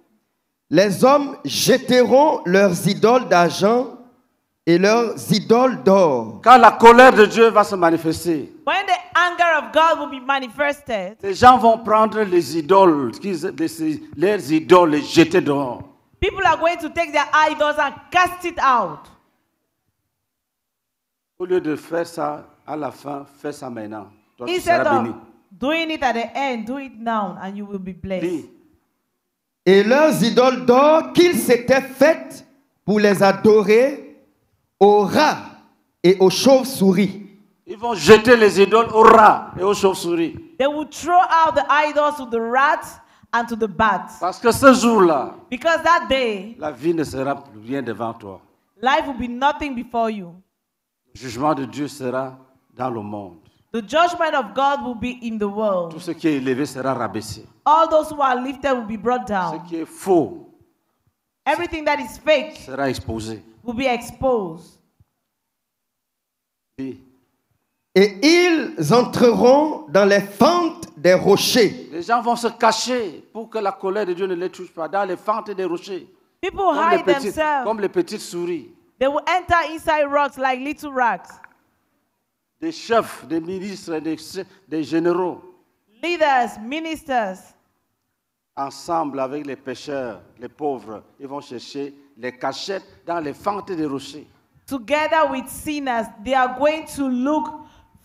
les hommes jetteront leurs idoles d'argent et leurs idoles d'or. Quand la colère de Dieu va se manifester, When the anger of God will be manifested, les gens vont prendre les idoles, leurs idoles, les jeter dehors. people are going to take their idols and cast it out. Au lieu de faire ça à la fin, fais ça maintenant. Toi, tu Instead seras béni. of doing it at the end, do it now and you will be blessed. Lis. Et leurs idoles d'or qu'ils s'étaient faites pour les adorer aux rats et aux chauves-souris. Ils vont jeter les idoles aux rats et aux chauves-souris. They will throw out the idols to the rats and to the bats. Parce que ce jour-là, Because that day, la vie ne sera plus rien devant toi. life will be nothing before you. Le jugement de Dieu sera dans le monde. The judgment of God will be in the Tout world. ce qui est élevé sera rabaissé. All those who are lifted will be brought Ce down. qui est faux Everything that is fake sera exposé. will be exposed. Lis. Et ils entreront dans les fentes des rochers. Les gens vont se cacher pour que la colère de Dieu ne les touche pas dans les fentes des rochers. People Comme hide themselves. comme les petites souris. They will enter inside rocks like little rocks. Des chefs, des ministres, des généraux, Leaders, ministers, ensemble avec les pêcheurs, les pauvres, ils vont chercher les cachettes dans les fentes des rochers. together with sinners, they are going to look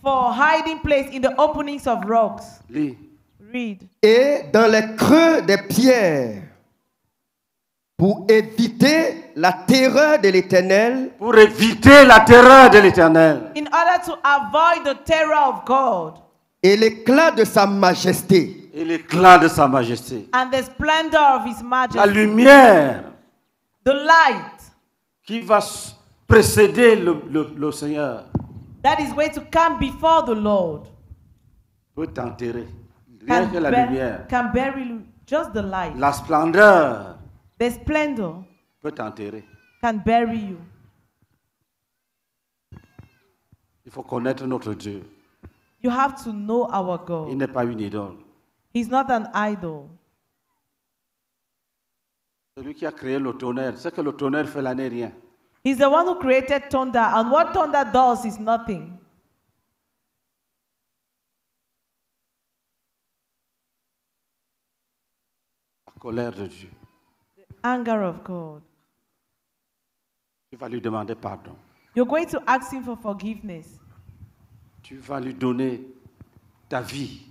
for hiding place in the openings of rocks. Lis. Read. Et dans les creux des pierres, pour éviter la terreur de l'Éternel Pour éviter la terreur de l'Éternel In order to avoid the terror of God et l'éclat de sa majesté. et l'éclat de sa majesté. and the splendor of His La majesty, lumière the The light qui va précéder le Seigneur that is going to come before the Lord peut t'enterrer. Rien que la lumière, can bury you. Just the light. la splendeur The splendor peut t'enterrer. can bury you. Il faut connaître notre Dieu. You have to know our Il God. n'est pas une idole. He's not an idol. Celui qui a créé le tonnerre, c'est que le tonnerre fait l'année rien. He's the one who created thunder, and what thunder does is nothing. La colère de Dieu. Anger of God. Tu vas lui demander pardon. You're going to ask him for forgiveness. Tu vas lui donner ta vie.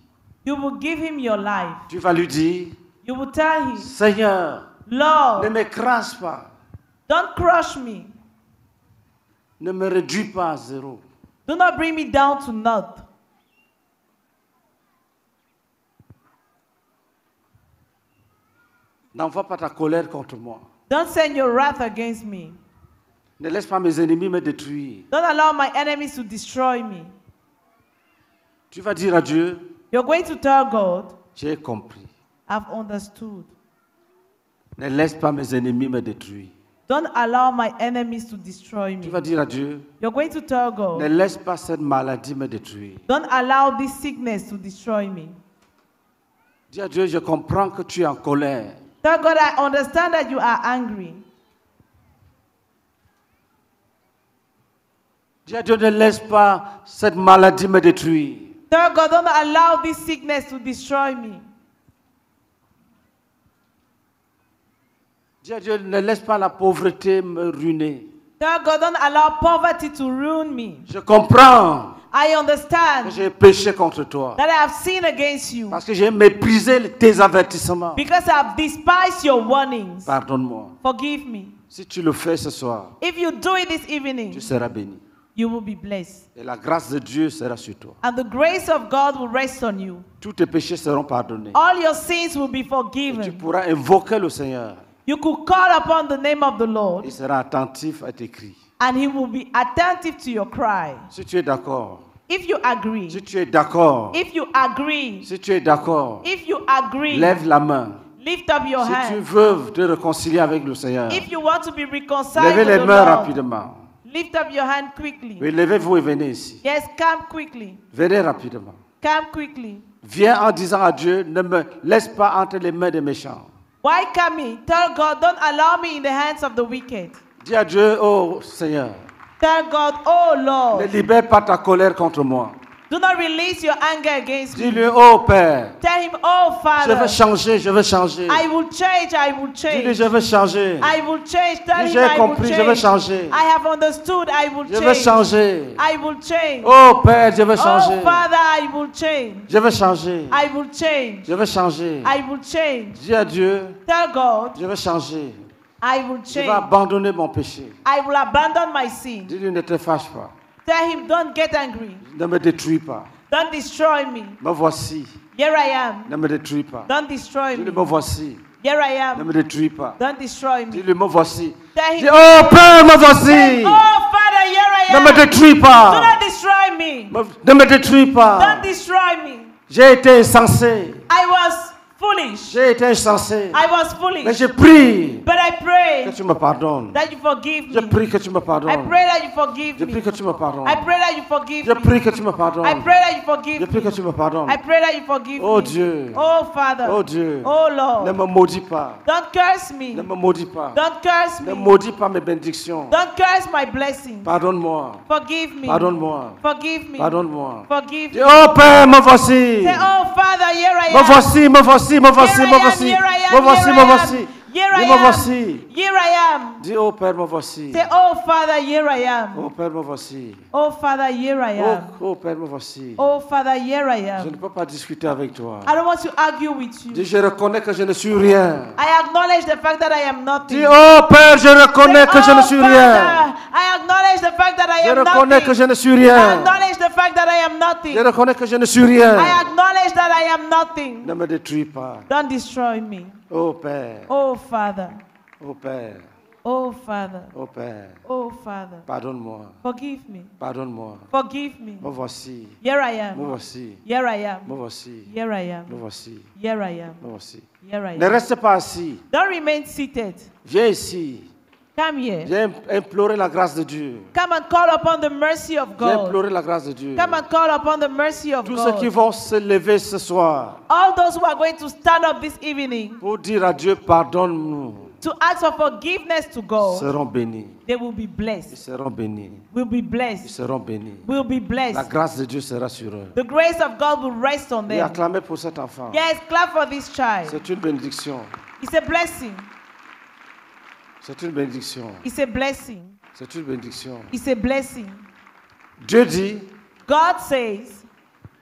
You will give him your life. Tu vas lui dire, You will tell him, Seigneur, ne Lord, m'écrase pas. don't crush me. Ne me réduis pas à zéro. Do not bring me down to naught. N'envoie pas ta colère contre moi. Don't send your wrath against me. Ne laisse pas mes ennemis me détruire. Don't allow my enemies to destroy me. Tu vas dire à Dieu, You're going to tell God, j'ai compris. I've understood. Ne laisse pas mes ennemis me détruire. Don't allow my enemies to destroy Tu me. vas dire à Dieu, You're going to tell ne God, laisse pas cette maladie me détruire. don't allow this sickness to destroy me. Dis à Dieu, je comprends que tu es en colère. Tell God, I understand that you are angry. Dis à Dieu, ne laisse pas cette maladie me détruire. Tell God, don't allow this sickness to destroy me. Dis à Dieu, ne laisse pas la pauvreté me ruiner. Tell God, don't allow poverty to ruin me. Je comprends I que understand j'ai péché contre toi. that I have sinned against you Parce que j'ai méprisé tes avertissements. because I have despised your warnings. Pardonne-moi. Forgive me. Si tu le fais ce soir, If you do it this tu evening, seras béni. you will be blessed. Et la grâce de Dieu sera sur toi. And the grace of God will rest on you. Tous tes péchés seront pardonnés. All your sins will be Et tu forgiven. pourras invoquer le Seigneur. You could call upon the name of the Lord, Il sera attentif à tes cris. and he will be attentive to your cry. Si tu es d'accord, If you agree, si tu es d'accord, if you agree, si tu es d'accord, if you agree, lève la main. lift up your Si tu hand. veux te réconcilier avec le Seigneur, If you want to be reconciled levez with les the mains Lord, rapidement. lift up your hand quickly. Oui, levez-vous et venez ici. Yes, come quickly. Venez rapidement. Come quickly. Viens en disant à Dieu, ne me laisse pas entre les mains des méchants. Why coming? Tell God, don't allow me in the hands of the wicked. Dis à Dieu, oh Seigneur, Tell God, oh ne Lord, libère pas ta colère contre moi. do not release your anger against me. Dis-lui, oh Père, Tell him, oh je Father, veux changer, je veux changer. I will change, I will Dis-lui, change. je veux changer. I will change. Tell Dis, him j'ai I will compris, je veux change. changer. I have understood, I will Je veux change. changer. I will change. Oh Père, je veux changer. Oh Father, I will change. Je veux changer. I will change. Je veux changer. I will change. Dis à Dieu, Tell God, je veux changer. I will Je vais change. abandonner mon péché. I will abandon my sin. Dis-lui, ne te fâche pas. Tell him, don't get angry. Ne me détruis pas. Don't destroy me. Me voici. Here I am. Ne me détruis pas. Don't destroy Dis-lui, me. me voici. Here I Ne am. me détruis pas. Don't destroy me. Dis-lui, me voici. Tell Dis, him, oh Père, me voici. oh Father, here I Ne me am. détruis Do pas. not destroy me. Ne me détruis Don't pas. destroy me. J'ai été insensé. I was foolish. J'ai été insensé. I was Mais foolish. je prie But I que pray tu me pardonnes. that you forgive Je me. prie que tu me I pardonnes. pray that you forgive Je prie me. que tu me pardonnes. I pray that you forgive Je me. prie que tu me I pardonnes. pray that you forgive Je prie que me. tu me pardonnes. I pray that you forgive Oh me. Dieu. Oh Father. Oh Dieu. Oh Ne Lord. me maudis pas. Don't curse me. Ne me maudis pas. Don't curse Ne me. maudis pas mes bénédictions. Don't curse my blessings. Pardonne-moi. Forgive me. Pardonne-moi. Forgive me. Pardonne-moi. Forgive Dis, me. oh Père, me voici. Say, oh Father, here I Me am. voici, me voici, me voici, Here I me am, voici. here I am, Me voici, here me I voici. am. Here I Dis, me am. voici. Here I am. Dis, oh Père, me voici. Say, oh Father, here I am. Oh Père, me voici. Oh Father, here I Oh, am. oh Père, me voici. Oh Father, here I Je ne am. peux pas discuter avec toi. I don't want to argue with Dis, you. je reconnais que je ne suis rien. I acknowledge the fact that I am nothing. Dis, oh Père, je reconnais que je ne suis rien. Father, I acknowledge the fact that I Je am reconnais que je nothing. ne suis I rien. acknowledge the fact that I am nothing. Je reconnais que je ne suis rien. I acknowledge that I am nothing. Ne me détruis pas. Don't destroy me. Oh Père, Oh Father. oh Père, Oh Father. Oh Père, Oh Father. pardonne-moi. Forgive me. Pardonne-moi. Forgive me. Me voici. Here I Me am. voici. Here I am. Me voici. Here I am. Me voici. Here I am. Me voici. Here I Ne am. reste pas assis. Don't remain seated. Viens ici. Come here. Viens implorer la grâce de Dieu. Come and call upon the mercy of Viens God. implorer la grâce de Dieu. Come and call upon the mercy of Tous ceux qui God. vont se lever ce soir All those who are going to stand up this evening pour dire à Dieu pardonne-nous to ask for forgiveness to God, seront bénis. they will be Ils blessed. seront bénis. Will be Ils blessed. seront bénis. Will be La blessed. grâce de Dieu sera sur eux. The grace of God will rest on Et them. acclamez pour cet enfant. Yes, clap for this child. C'est une bénédiction. It's a blessing. C'est une bénédiction. It's a blessing. C'est une bénédiction. It's a blessing. Dieu dit, God says,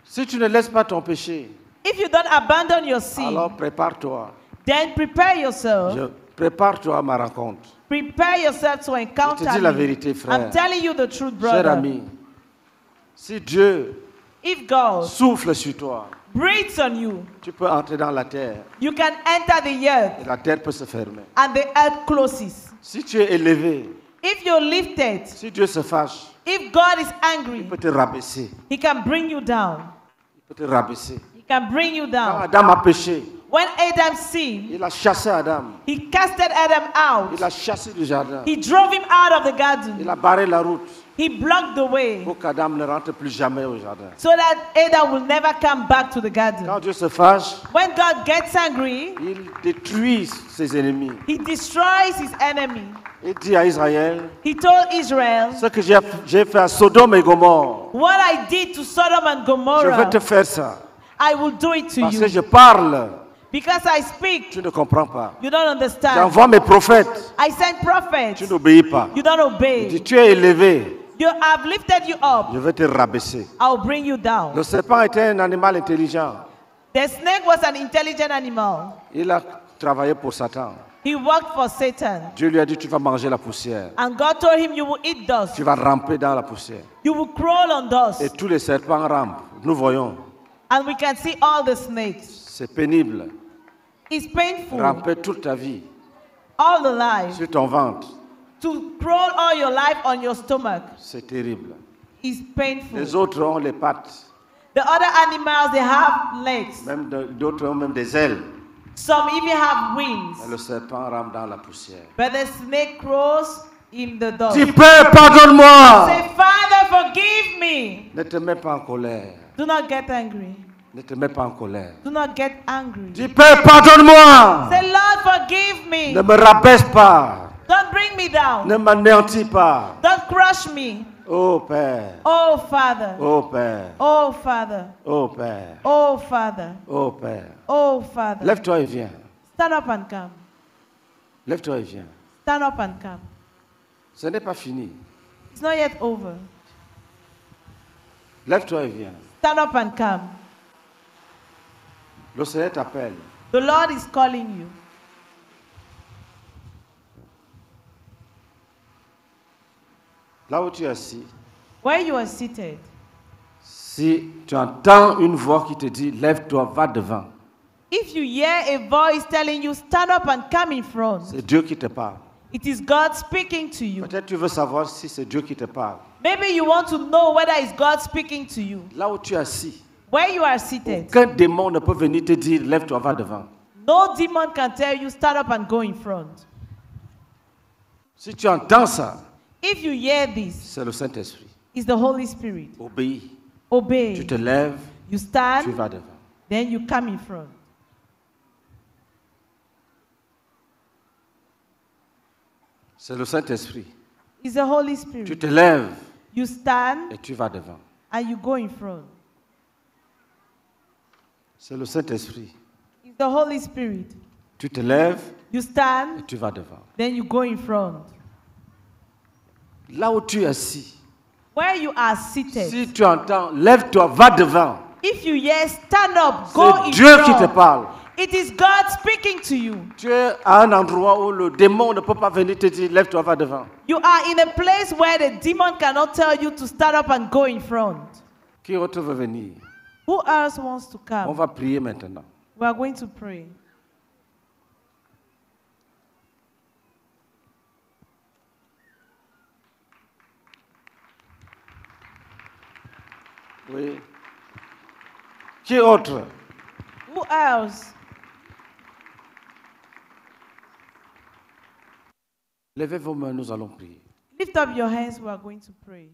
si tu ne laisses pas ton péché, if you don't abandon your sin, alors prépare-toi. then prepare yourself. Prépare-toi à ma rencontre. Prepare yourself to encounter Je te dis la me. vérité, frère. I'm telling you the truth, Cher brother. ami, si Dieu If God souffle sur toi, breathes on you, tu peux entrer dans la terre you can enter the earth et la terre peut se fermer. and the earth closes. Si tu es élevé, If you're lifted, si Dieu se fâche, if God is il angry, peut te rabaisser. He can bring you down. Il peut te rabaisser. He can bring you Quand down. Adam a péché, When Adam sinned, il a chassé Adam. he casted Adam out. Il a chassé du jardin. He drove him out of the Il garden. a barré la route He blocked the way pour qu'Adam ne rentre plus jamais au jardin. so that Adam will never come back to the garden. Quand Dieu se fâche, When God gets angry, il détruit ses ennemis. He destroys his enemy. Il dit à Israël, He told Israel, ce que j'ai fait à Sodome et Gomorrhe, what I did to Sodom and je vais Gomorrah, te faire ça. I will do it to Parce que you. je parle, Because I speak, tu ne comprends pas. you don't understand. J'envoie mes prophètes, I send prophets, tu n'obéis pas. you don't Il dit, obey. tu es élevé, You have lifted you up, je vais te rabaisser. I'll bring you down. Le serpent était un animal intelligent. The snake was an intelligent animal. Il a travaillé pour Satan. He worked for Satan. Dieu lui a dit, tu vas manger la poussière. And God told him, you will eat dust. Tu vas ramper dans la poussière. You will crawl on Et dust. tous les serpents rampent. Nous voyons. And we can see all the snakes. C'est pénible. It's painful Ramper toute ta vie all the life. sur ton ventre. To crawl all your life on your stomach C'est terrible. is painful. Les autres ont les pattes. The other animals, they have legs. Même d'autres ont même des ailes. Some even have Mais wings. le serpent rampe dans la poussière. But the snake crawls in the dust. Dis, Père, pardonne-moi. Say, Father, forgive me. Ne te mets pas en colère. Do not get angry. Ne te mets pas en colère. Do not get angry. Dis, Père, pardonne-moi. Say, Lord, forgive me. Ne me rabaisse pas. Don't bring me down. Ne m'anéantis pas. Don't crush me. Oh Père. Oh, Father. Oh Père. Oh, Father. Oh Père. Oh, Father. Oh Père. Oh, Father. Lève-toi et viens. Stand up and come. Lève-toi et viens. Stand up and come. Ce n'est pas fini. It's not yet over. Lève-toi et viens. Stand up and come. Le Seigneur t'appelle. The Lord is calling you. Là où tu es assis, Where you are seated, si tu entends une voix qui te dit, lève-toi, va devant, if you hear a voice telling you, stand up and come in front, c'est Dieu qui te parle. it is God speaking to you. Peut-être tu veux savoir si c'est Dieu qui te parle. Maybe you want to know whether it's God speaking to you. Là où tu es assis, Where you are seated, aucun démon ne peut venir te dire, lève-toi, va devant. no demon can tell you, stand up and go in front. Si tu entends ça, If you hear this, c'est le Saint-Esprit. it's the Holy Spirit. Obéis. Obey. Tu te lèves, You tu stand, vas devant. then you come in front. C'est le Saint-Esprit. It's the Holy Tu Spirit. te lèves You stand et tu vas devant. and you go in front. C'est le Saint-Esprit. It's the Holy Spirit. Tu te lèves You et stand, tu vas devant. then you go in front. Là où tu es assis, Where you are seated, si tu entends, lève-toi, va devant. if you hear, stand up, go C'est in Dieu qui te front. parle. It is God speaking to you. Tu es à un endroit où le démon ne peut pas venir te dire, lève-toi, va devant. You are in a place where the demon cannot tell you to stand up and go in front. Qui autre veut venir? Who else wants to On come? va prier maintenant. We are going to pray. Oui. Qui autre? Who else? Levez vos mains, nous allons prier. Lift up your hands, we are going to pray.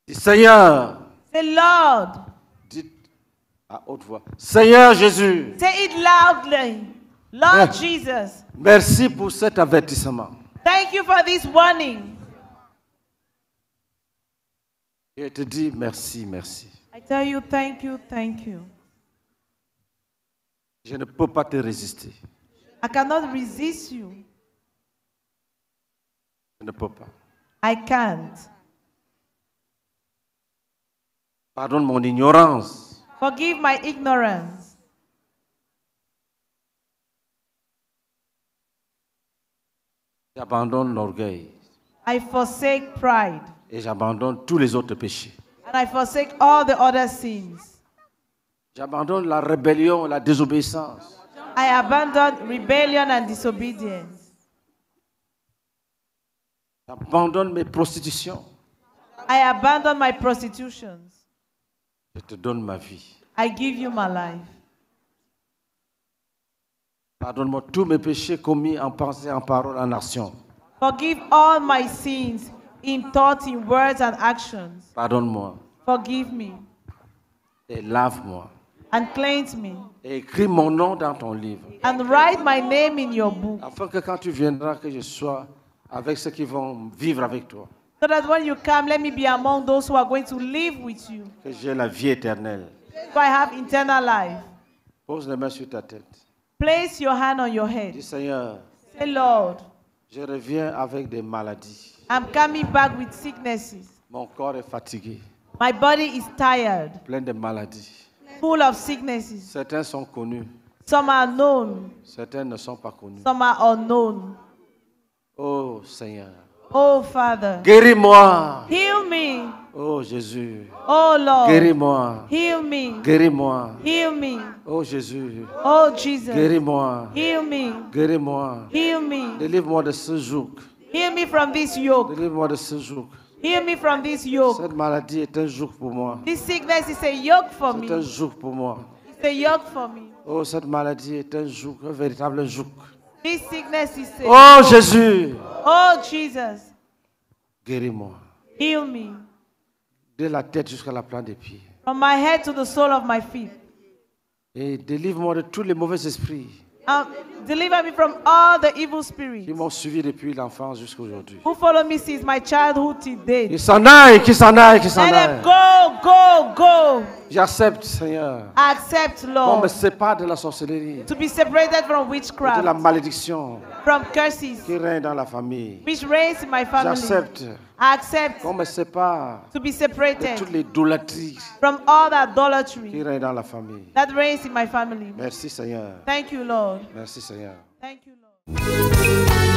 Dis, Seigneur, Say, Lord. dites à haute voix, Seigneur Jésus, Say it loudly. Lord Yeah. Jesus, merci pour cet avertissement. thank you for this warning. Je te dis merci, merci. I tell you, thank you, thank you. Je ne peux pas te résister. I cannot resist you. Je ne peux pas. I can't. Pardonne mon ignorance. Forgive my ignorance. J'abandonne l'orgueil I forsake pride. et j'abandonne tous les autres péchés. And I forsake all the other sins. J'abandonne la rébellion, la désobéissance. I abandon rebellion and disobedience. J'abandonne mes prostitutions. I abandon my prostitutions. Je te donne ma vie. I give you my life. Pardonne-moi tous mes péchés commis en pensée, en parole, en action. Forgive all my sins in thought, in words, and actions. Pardonne-moi Forgive me et lave-moi. and cleanse me. Et écris mon nom dans ton livre. And write my name in your book, Afin que quand tu viendras, que je sois avec ceux qui vont vivre avec toi. so that when you come, let me be among those who are going to live with you, Que j'ai la vie éternelle. so I have eternal life. Pose les mains sur ta tête. Place your hand on your Dis, head. Seigneur, Say, Lord, je reviens avec des maladies. I'm coming back with sicknesses. Mon corps est fatigué, My body is tired, plein de maladies. full of sicknesses. Certains sont connus, Some are known, certains ne sont pas connus. some are unknown. Oh Seigneur, Oh, Father, guéris-moi. heal me. Oh Jésus, Oh, Lord, guéris-moi. heal me. Guéris-moi. Heal me. Oh Jésus, Oh, Jesus, guéris-moi. heal me. Guéris-moi. Heal me. Délivre-moi de ce joug. Heal me from this yoke. Délivre-moi de ce joug. Heal me from this yoke. Cette maladie est un joug pour moi. This sickness is a yoke for C'est un me. joug pour moi. It's a yoke for me. Oh, cette maladie est un joug, un véritable joug. This sickness is a Oh yoke. Jésus, Oh, Jesus, guéris-moi. heal me. De la tête jusqu'à la plante des pieds. From my head to the sole of my feet. Et délivre-moi de tous les mauvais esprits Deliver me from all the evil qui spirits m'ont suivi depuis l'enfance jusqu'à aujourd'hui. who follow me since my childhood till date. Qui s'en aille, qui s'en aille, qui s'en Let them aille. go, go, go. J'accepte, Seigneur. I accept, On me Lord, sépare de la sorcellerie, to be separated from de la witchcraft, malédiction from curses, qui règne dans la famille. which reigns in my family. J'accepte I accept qu'on me sépare to be de separated toutes les idolâtries from all the qui idolatry règnent dans la famille. that reigns in my family. Merci, Seigneur. Thank you, Lord. Merci, Seigneur. Thank you, Lord.